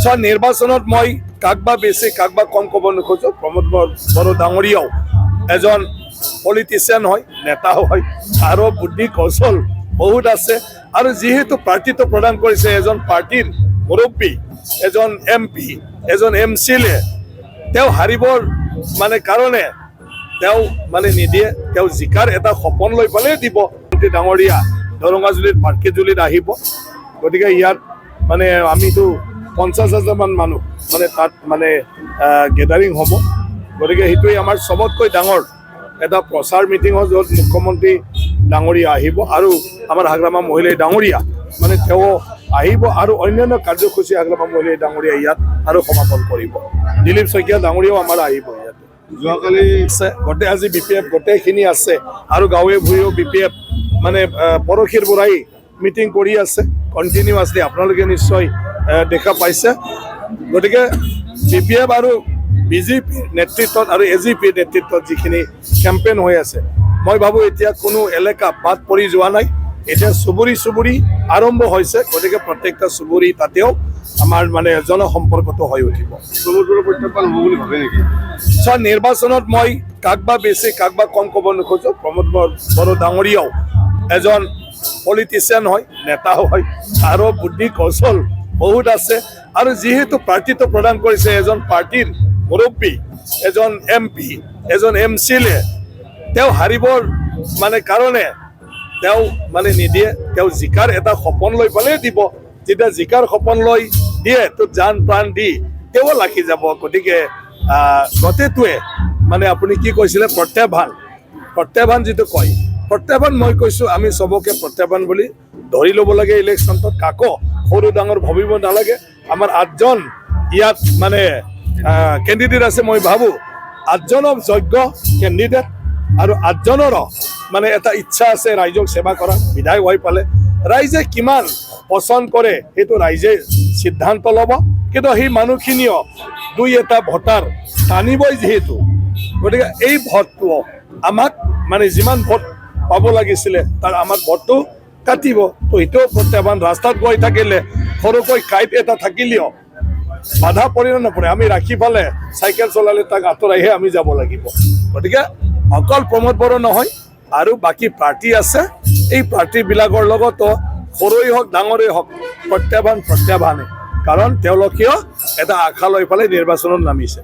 নিৰ্বাচনত মই কাকবা বেছি কাকবা কম ক'ব নোখোজো। প্ৰমোদ বড়ো ডাঙৰীয়াও এজন পলিটিচিয়ান হয়, নেতা হয়, আৰু বুদ্ধি কৌশল বহুত আছে। আৰু যেহেতু পাৰ্টিটো প্ৰদান কৰিছে এজন পাৰ্টিৰ মুৰব্বী, এজন MP, এজন MCLA, তেওঁ হাৰিবৰ কাৰণে তেওঁ নিদিয়ে। তেওঁ জিকাৰ এটা সপোন লৈ পেলাই দিব। ডাঙৰীয়া দৰঙাজুলিৰ পাৰ্কিজুলিত আহিব। গতিকে ইয়াত আমিতো 50,000 মান মানুহ তাত গেডাৰিং হ'ব। গতিকে সেইটোৱে আমাৰ চবতকৈ ডাঙৰ এটা প্ৰচাৰ মিটিং হয়, য'ত মুখ্যমন্ত্ৰী ডাঙৰীয়া আহিব আৰু আমাৰ হাগ্ৰামা মহিলাই ডাঙৰীয়া তেওঁ আহিব আৰু অন্যান্য কাৰ্যসূচী হাগ্ৰামা মহিলাই ডাঙৰীয়া ইয়াত আৰু সমাপন কৰিব। দিলীপ শইকীয়া ডাঙৰীয়াও আমাৰ আহিব ইয়াত। যোৱাকালি আছে গোটেই, আজি BPF গোটেইখিনি আছে আৰু গাঁৱে ভূঞেও BPF পৰশীৰ পৰাই মিটিং কৰি আছে কণ্টিনিউৱাছলি। আপোনালোকে নিশ্চয় দেখা পাইছে। গতিকে BPF আৰু BJP নেতৃত্বত আৰু AGP নেতৃত্বত যিখিনি কেম্পেইন হৈ আছে, মই ভাবোঁ এতিয়া কোনো এলেকা বাদ পৰি যোৱা নাই। এতিয়া চুবুৰী আৰম্ভ হৈছে। গতিকে প্ৰত্যেকটা চুবুৰী তাতেও আমাৰ জনসম্পৰ্কটো হৈ উঠিব। প্ৰত্যাহ্বান হ'ব বুলি ভাবে নেকি? নিৰ্বাচনত মই কাকবা বেছি কাকবা কম ক'ব নোখোজো। প্ৰমোদ বড়ো ডাঙৰীয়াও এজন পলিটিচিয়ান হয়, নেতা হয়, আৰু বুদ্ধি কৌশল বহুত আছে। আৰু যেহেতু পাৰ্টিটো প্ৰদান কৰিছে এজন পাৰ্টিৰ মুৰব্বী, এজন MP, এজন MCLA, তেওঁ হাৰিবৰ কাৰণে তেওঁ নিদিয়ে। তেওঁ জিকাৰ এটা সপোন লৈ পেলাই দিব। যেতিয়া জিকাৰ সপোন লৈ দিয়ে তো জান প্ৰাণ দি তেওঁ লাগি যাব। গতিকে গোটেইটোৱে আপুনি কি কৈছিলে প্ৰত্যাহ্বান যিটো কয়, প্ৰত্যাহ্বান মই কৈছোঁ আমি চবকে প্ৰত্যাহ্বান বুলি ধৰি ল'ব লাগে। ইলেকশ্যনটোত কাকো সৰু ডাঙৰ ভাবিব নালাগে। আমাৰ 8জন ইয়াত কেণ্ডিডেট আছে। মই ভাবোঁ 8জনৰ যোগ্য কেণ্ডিডেট আৰু 8জনৰো এটা ইচ্ছা আছে ৰাইজক সেৱা কৰা। বিধায়ক হৈ পালে ৰাইজে কিমান পচন্দ কৰে সেইটো ৰাইজে সিদ্ধান্ত ল'ব। কিন্তু সেই মানুহখিনিও দুই এটা ভোটাৰ টানিবই যিহেতু। গতিকে এই ভোটটো আমাক যিমান ভোট পাব লাগিছিলে তাৰ আমাক ভোটটো কাটিব। তো সেইটোও প্ৰত্যাহ্বান। ৰাস্তাত গৈ থাকিলে সৰুকৈ কাঁইট এটা থাকিলেও বাধা পৰে নপৰে, আমি ৰাখি পালে চাইকেল চলালে তাক আঁতৰাইহে আমি যাব লাগিব। গতিকে অকল প্ৰমোদ বড়ো নহয়, আৰু বাকী পাৰ্টি আছে। এই পাৰ্টিবিলাকৰ লগতো সৰুই হওক ডাঙৰেই হওক প্ৰত্যাহ্বানে, কাৰণ তেওঁলোকেও এটা আশা লৈ পেলাই নিৰ্বাচনত নামিছে।